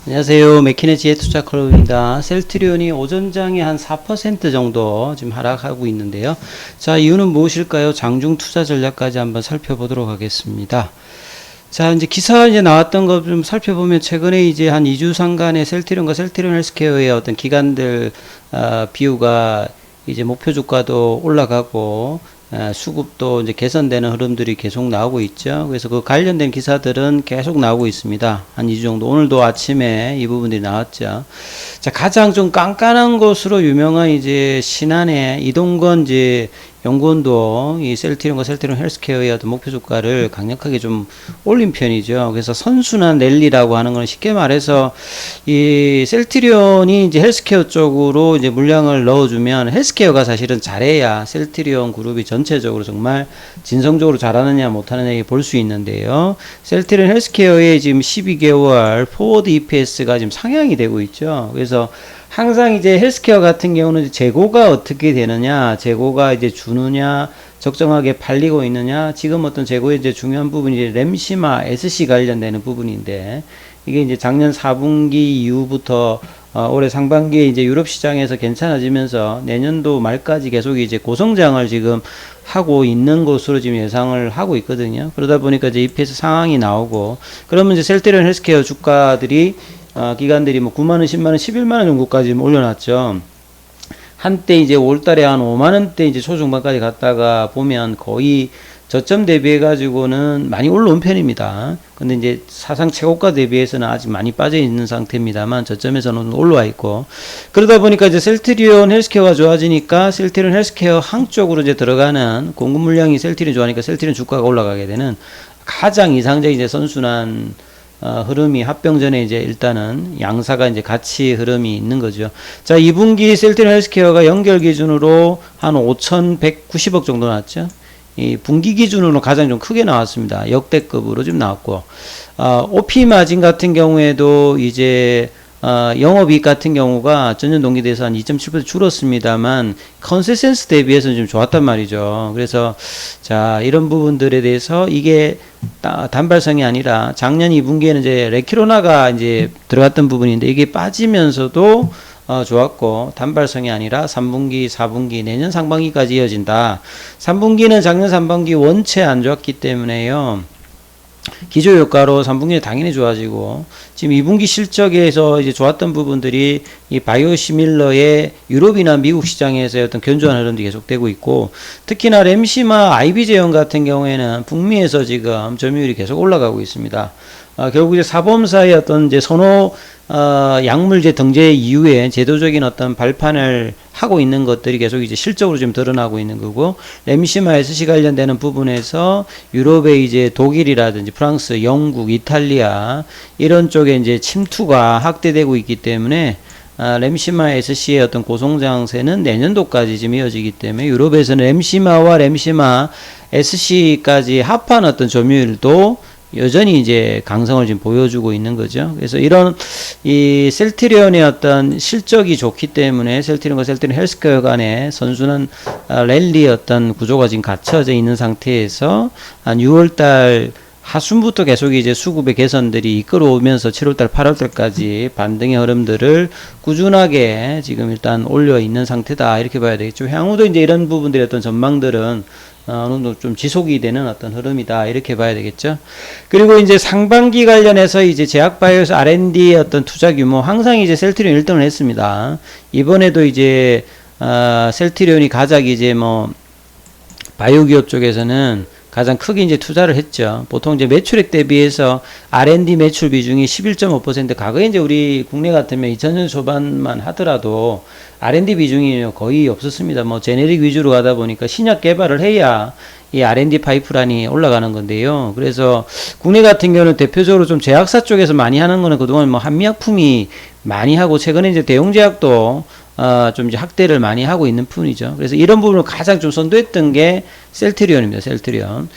안녕하세요. 맥키네 지혜투자 클럽입니다. 셀트리온이 오전장에 한 4% 정도 지금 하락하고 있는데요. 자, 이유는 무엇일까요? 장중 투자 전략까지 한번 살펴보도록 하겠습니다. 자, 이제 기사 이제 나왔던 거 좀 살펴보면 최근에 이제 한 2주 상간에 셀트리온과 셀트리온 헬스케어의 어떤 기관들 비율가 이제 목표 주가도 올라가고 수급도 이제 개선되는 흐름들이 계속 나오고 있죠. 그래서 그 관련된 기사들은 계속 나오고 있습니다. 한 2주 정도. 오늘도 아침에 이 부분들이 나왔죠. 자, 가장 좀 깐깐한 것으로 유명한 이제 신한의 이동건 이제 연구원도 이 셀트리온과 셀트리온 헬스케어의 어떤 목표 주가를 강력하게 좀 올린 편이죠. 그래서 선순환 랠리라고 하는 건 쉽게 말해서 이 셀트리온이 이제 헬스케어 쪽으로 이제 물량을 넣어주면 헬스케어가 사실은 잘해야 셀트리온 그룹이 전체적으로 정말 진성적으로 잘하느냐 못하느냐 볼 수 있는데요. 셀트리온 헬스케어의 지금 12개월 포워드 EPS가 지금 상향이 되고 있죠. 그래서 항상 이제 헬스케어 같은 경우는 재고가 어떻게 되느냐, 재고가 이제 주느냐, 적정하게 팔리고 있느냐, 지금 어떤 재고의 이제 중요한 부분이 이제 램시마 SC 관련되는 부분인데, 이게 이제 작년 4분기 이후부터 올해 상반기에 이제 유럽 시장에서 괜찮아지면서 내년도 말까지 계속 이제 고성장을 지금 하고 있는 것으로 지금 예상을 하고 있거든요. 그러다 보니까 이제 EPS 상황이 나오고, 그러면 이제 셀트리온 헬스케어 주가들이 기관들이 뭐 9만원, 10만원, 11만원 정도까지 올려놨죠. 한때 이제 5월달에 한 5만원대 이제 초중반까지 갔다가 보면 거의 저점 대비해가지고는 많이 올라온 편입니다. 근데 이제 사상 최고가 대비해서는 아직 많이 빠져 있는 상태입니다만 저점에서는 올라와 있고, 그러다 보니까 이제 셀트리온 헬스케어가 좋아지니까 셀트리온 헬스케어 항쪽으로 이제 들어가는 공급 물량이 셀트리온 좋아하니까 셀트리온 주가가 올라가게 되는 가장 이상적인 이제 선순환 흐름이 합병 전에 이제 일단은 양사가 이제 같이 흐름이 있는 거죠. 자, 2분기 셀트리온 헬스케어가 연결 기준으로 한 5,190억 정도 나왔죠. 이 분기 기준으로 가장 좀 크게 나왔습니다. 역대급으로 좀 나왔고, OP 마진 같은 경우에도 이제 영업이익 같은 경우가 전년 동기 대해서 한 2.7% 줄었습니다만 컨센서스 대비해서는 좀 좋았단 말이죠. 그래서 자, 이런 부분들에 대해서 이게 단발성이 아니라 작년 2분기에는 이제 레키로나가 이제 들어갔던 부분인데 이게 빠지면서도 좋았고, 단발성이 아니라 3분기, 4분기, 내년 상반기까지 이어진다. 3분기는 작년 3분기 원체 안 좋았기 때문에요. 기저효과로 3분기에 당연히 좋아지고, 지금 2분기 실적에서 이제 좋았던 부분들이 이 바이오시밀러의 유럽이나 미국 시장에서의 어떤 견조한 흐름도 계속되고 있고, 특히나 램시마 IB 제형 같은 경우에는 북미에서 지금 점유율이 계속 올라가고 있습니다. 결국 이제 사범사의 어떤 이제 선호 약물제 등재 이후에 제도적인 어떤 발판을 하고 있는 것들이 계속 이제 실적으로 좀 드러나고 있는 거고, 램시마 SC 관련되는 부분에서 유럽의 이제 독일이라든지 프랑스, 영국, 이탈리아 이런 쪽에 이제 침투가 확대되고 있기 때문에 램시마 SC의 어떤 고성장세는 내년도까지 지금 이어지기 때문에 유럽에서는 램시마와 램시마 SC까지 합한 어떤 점유율도 여전히 이제 강성을 지금 보여주고 있는 거죠. 그래서 이런 이 셀트리온의 어떤 실적이 좋기 때문에 셀트리온과 셀트리온 헬스케어 간의 선순환 랠리 어떤 구조가 지금 갖춰져 있는 상태에서 한 6월달 하순부터 계속 이제 수급의 개선들이 이끌어오면서 7월달, 8월달까지 반등의 흐름들을 꾸준하게 지금 일단 올려 있는 상태다, 이렇게 봐야 되겠죠. 향후도 이제 이런 부분들의 어떤 전망들은 어느 정도 좀 지속이 되는 어떤 흐름이다, 이렇게 봐야 되겠죠. 그리고 이제 상반기 관련해서 이제 제약바이오에서 R&D의 어떤 투자 규모 항상 이제 셀트리온 1등을 했습니다. 이번에도 이제 셀트리온이 가장 이제 뭐 바이오 기업 쪽에서는 가장 크게 이제 투자를 했죠. 보통 이제 매출액 대비해서 R&D 매출 비중이 11.5%, 과거에 이제 우리 국내 같으면 2000년 초반만 하더라도 R&D 비중이 거의 없었습니다. 뭐 제네릭 위주로 가다 보니까 신약 개발을 해야 이 R&D 파이프라인이 올라가는 건데요. 그래서 국내 같은 경우는 대표적으로 좀 제약사 쪽에서 많이 하는 거는 그동안 뭐 한미약품이 많이 하고, 최근에 이제 대용제약도 좀 이제 확대를 많이 하고 있는 뿐이죠. 그래서 이런 부분을 가장 좀 선도했던 게 셀트리온입니다. 셀트리온.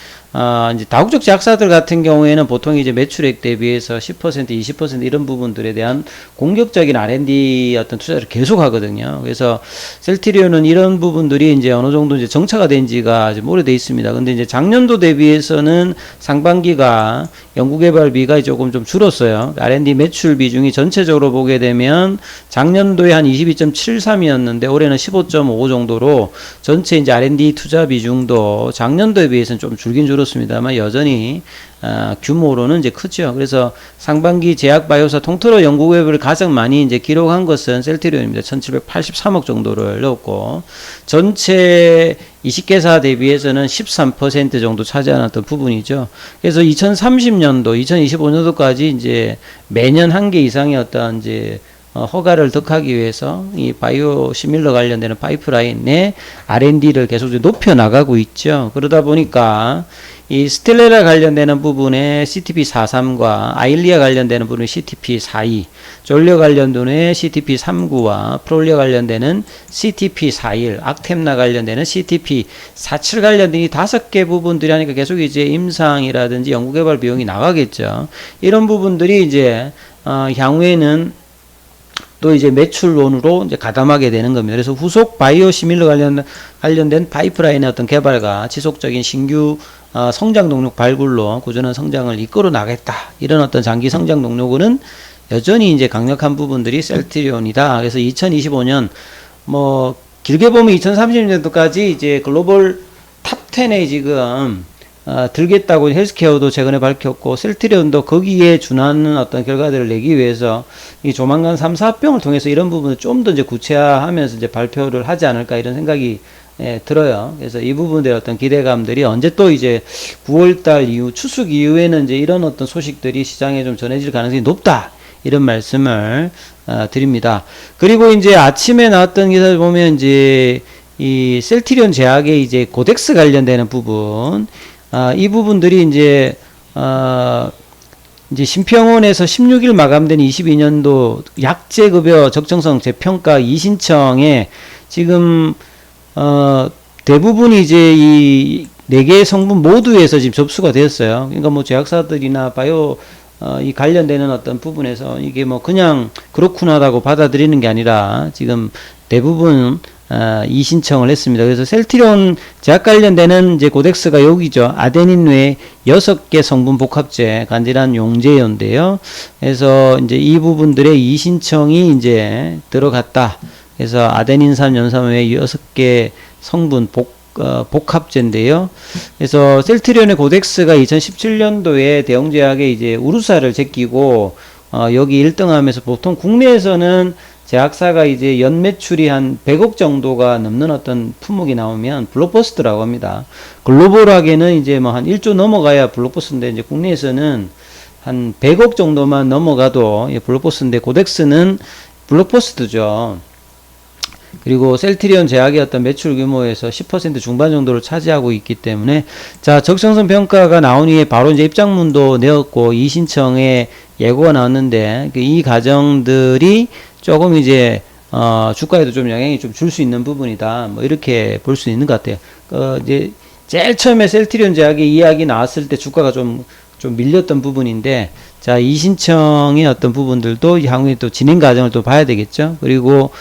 이제 다국적 제약사들 같은 경우에는 보통 이제 매출액 대비해서 10%, 20% 이런 부분들에 대한 공격적인 R&D 어떤 투자를 계속 하거든요. 그래서 셀트리온은 이런 부분들이 이제 어느 정도 이제 정차가 된 지가 좀 오래돼 있습니다. 근데 이제 작년도 대비해서는 상반기가 연구개발비가 조금 좀 줄었어요. R&D 매출 비중이 전체적으로 보게 되면 작년도에 한 22.73이었는데 올해는 15.5 정도로 전체 이제 R&D 투자 비중도 작년도에 비해서는 좀 줄긴 줄었습니다만 여전히 규모로는 이제 크죠. 그래서 상반기 제약바이오사 통틀어 연구개발을 가장 많이 이제 기록한 것은 셀트리온입니다. 1783억 정도를 넣었고 전체 20개사 대비해서는 13% 정도 차지하는 어떤 부분이죠. 그래서 2030년도, 2025년도까지 이제 매년 한 개 이상의 어떤 이제 허가를 득하기 위해서 이 바이오 시밀러 관련되는 파이프라인 내 R&D를 계속 높여 나가고 있죠. 그러다 보니까 이 스텔레라 관련되는 부분에 CTP43과 아일리아 관련되는 부분에 CTP42, 졸려 관련되는 CTP39와 프롤리아 관련되는 CTP41, 악템나 관련되는 CTP47 관련된 이 5개 부분들이 하니까 계속 이제 임상이라든지 연구개발 비용이 나가겠죠. 이런 부분들이 이제 향후에는 또 이제 매출론으로 이제 가담하게 되는 겁니다. 그래서 후속 바이오 시밀러 관련된 파이프라인의 어떤 개발과 지속적인 신규 성장 동력 발굴로 꾸준한 성장을 이끌어 나가겠다. 이런 어떤 장기 성장 동력은 여전히 이제 강력한 부분들이 셀트리온이다. 그래서 2025년 뭐 길게 보면 2030년도까지 이제 글로벌 탑 10에 지금 들겠다고 헬스케어도 최근에 밝혔고 셀트리온도 거기에 준하는 어떤 결과들을 내기 위해서 이 조만간 3, 4병을 통해서 이런 부분을 좀 더 이제 구체화하면서 이제 발표를 하지 않을까 이런 생각이 들어요. 그래서 이 부분들의 어떤 기대감들이 언제 또 이제 9월달 이후 추석 이후에는 이제 이런 어떤 소식들이 시장에 좀 전해질 가능성이 높다. 이런 말씀을 드립니다. 그리고 이제 아침에 나왔던 기사를 보면 이제 이 셀트리온 제약의 이제 고덱스 관련되는 부분 이 부분들이 이제 심평원에서 16일 마감된 22년도 약제급여 적정성 재평가 2신청에 지금 대부분이 이제 이 4개의 성분 모두에서 지금 접수가 되었어요. 그러니까 뭐 제약사들이나 바이오 이 관련되는 어떤 부분에서 이게 뭐 그냥 그렇구나라고 받아들이는 게 아니라 지금 대부분 이 신청을 했습니다. 그래서 셀트리온 제약 관련되는 이제 고덱스가 여기죠. 아데닌 외에 6개 성분 복합제 간질환 용제인데요. 그래서 이제 이 부분들의 이 신청이 이제 들어갔다. 그래서 아데닌산 연산 외에 6개 성분 복합제인데요. 그래서 셀트리온의 고덱스가 2017년도에 대형제약에 이제 우루사를 제끼고 여기 1등하면서 보통 국내에서는 제약사가 이제 연 매출이 한 100억 정도가 넘는 어떤 품목이 나오면 블록버스터라고 합니다. 글로벌하게는 이제 뭐 한 1조 넘어가야 블록버스터인데 이제 국내에서는 한 100억 정도만 넘어가도 블록버스터인데 고덱스는 블록버스터죠. 그리고 셀트리온 제약의 어떤 매출 규모에서 10% 중반 정도를 차지하고 있기 때문에 자 적정성 평가가 나온 후에 바로 이제 입장문도 내었고 이 신청에 예고가 나왔는데 이 과정들이 조금 이제 주가에도 좀 영향이 좀 줄 수 있는 부분이다. 뭐 이렇게 볼 수 있는 것 같아요. 이제 제일 처음에 셀트리온 제약의 이야기 나왔을 때 주가가 좀 밀렸던 부분인데 자, 이 신청의 어떤 부분들도 향후에 또 진행 과정을 또 봐야 되겠죠. 그리고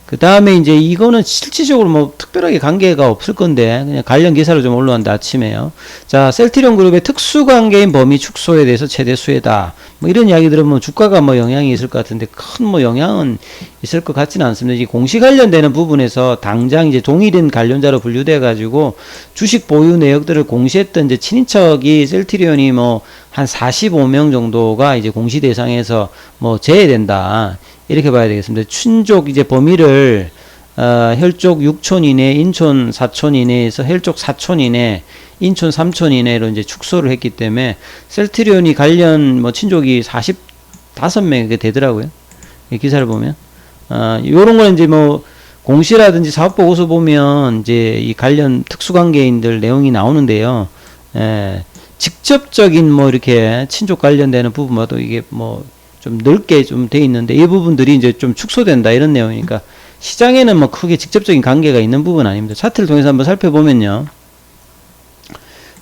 그 다음에 이제 이거는 실질적으로 뭐 특별하게 관계가 없을 건데 그냥 관련 기사로 좀 올라왔는데 아침에요. 자, 셀트리온 그룹의 특수관계인 범위 축소에 대해서 최대 수혜다. 뭐 이런 이야기 들으면 주가가 뭐 영향이 있을 것 같은데 큰 뭐 영향은 있을 것 같지는 않습니다. 이 공시 관련되는 부분에서 당장 이제 동일인 관련자로 분류돼 가지고 주식 보유 내역들을 공시했던 이제 친인척이 셀트리온이 뭐 한 45명 정도가 이제 공시 대상에서 뭐 제외된다. 이렇게 봐야 되겠습니다. 친족 이제 범위를 혈족 6촌 이내, 인촌 4촌 이내에서 혈족 4촌 이내, 인촌 3촌 이내로 이제 축소를 했기 때문에 셀트리온이 관련 뭐 친족이 45명 되더라고요. 이 기사를 보면 요런 건 이제 뭐 공시라든지 사업보고서 보면 이제 이 관련 특수관계인들 내용이 나오는데요. 직접적인 뭐 이렇게 친족 관련되는 부분마도 이게 뭐 좀 넓게 좀 돼 있는데 이 부분들이 이제 좀 축소된다 이런 내용이니까 시장에는 뭐 크게 직접적인 관계가 있는 부분 아닙니다. 차트를 통해서 한번 살펴보면요.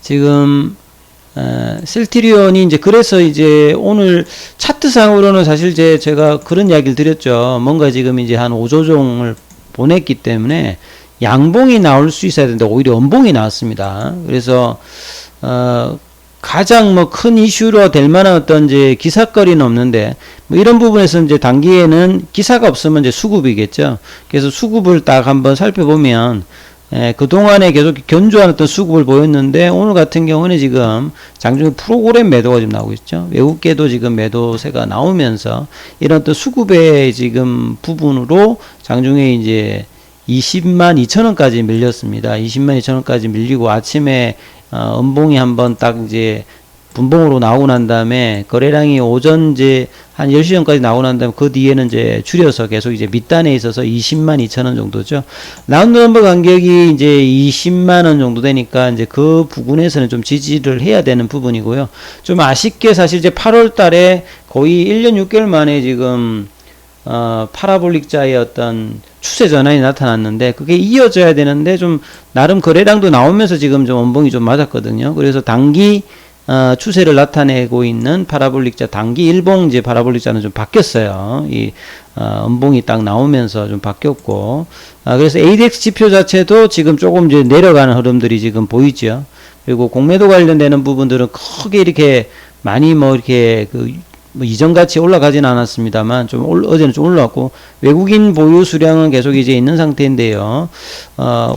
지금 셀트리온이 이제 그래서 이제 오늘 차트상으로는 사실 제가 그런 이야기를 드렸죠. 뭔가 지금 이제 한 5조종을 보냈기 때문에 양봉이 나올 수 있어야 되는데 오히려 음봉이 나왔습니다. 그래서 가장 뭐 큰 이슈로 될 만한 어떤 이제 기사거리는 없는데 뭐 이런 부분에서 이제 단기에는 기사가 없으면 이제 수급이겠죠. 그래서 수급을 딱 한번 살펴보면 그동안에 계속 견조한 어떤 수급을 보였는데 오늘 같은 경우는 지금 장중에 프로그램 매도가 지금 나오고 있죠. 외국계도 지금 매도세가 나오면서 이런 어떤 수급의 지금 부분으로 장중에 이제 20만 2천원까지 밀렸습니다. 20만 2천원까지 밀리고 아침에 음봉이 한번 딱 이제 분봉으로 나오고 난 다음에 거래량이 오전 이제 한 10시 전까지 나오고 난 다음에 그 뒤에는 이제 줄여서 계속 이제 밑단에 있어서 20만 2천원 정도죠. 라운드 넘버 간격이 이제 20만원 정도 되니까 이제 그 부분에서는 좀 지지를 해야 되는 부분이고요. 좀 아쉽게 사실 이제 8월 달에 거의 1년 6개월 만에 지금 파라볼릭자의 어떤 추세 전환이 나타났는데 그게 이어져야 되는데 좀 나름 거래량도 나오면서 지금 좀 원봉이 좀 맞았거든요. 그래서 단기 추세를 나타내고 있는 파라볼릭자 단기 일봉 이제 파라볼릭자는 좀 바뀌었어요. 이 음봉이 딱 나오면서 좀 바뀌었고 그래서 ADX 지표 자체도 지금 조금 이제 내려가는 흐름들이 지금 보이죠. 그리고 공매도 관련되는 부분들은 크게 이렇게 많이 뭐 이렇게 뭐 이전같이 올라가진 않았습니다만 좀 어제는 좀 올라왔고 외국인 보유 수량은 계속 이제 있는 상태인데요.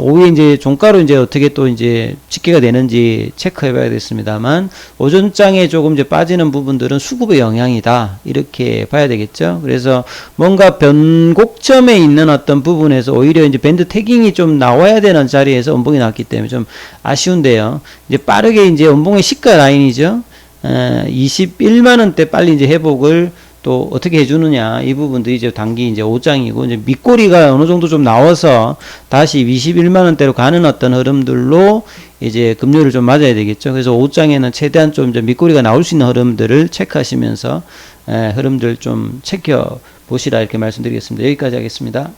오후에 이제 종가로 이제 어떻게 또 이제 집계가 되는지 체크해 봐야 겠습니다만 오전장에 조금 이제 빠지는 부분들은 수급의 영향이다 이렇게 봐야 되겠죠. 그래서 뭔가 변곡점에 있는 어떤 부분에서 오히려 이제 밴드 태깅이 좀 나와야 되는 자리에서 음봉이 나왔기 때문에 좀 아쉬운데요. 이제 빠르게 이제 음봉의 시가 라인이죠. 21만원대 빨리 이제 회복을 또 어떻게 해주느냐 이 부분도 이제 단기 이제 5장이고 이제 밑꼬리가 어느 정도 좀 나와서 다시 21만원대로 가는 어떤 흐름들로 이제 금요일을 좀 맞아야 되겠죠. 그래서 5장에는 최대한 좀 이제 밑꼬리가 나올 수 있는 흐름들을 체크하시면서 흐름들 좀 체크해 보시라 이렇게 말씀드리겠습니다. 여기까지 하겠습니다.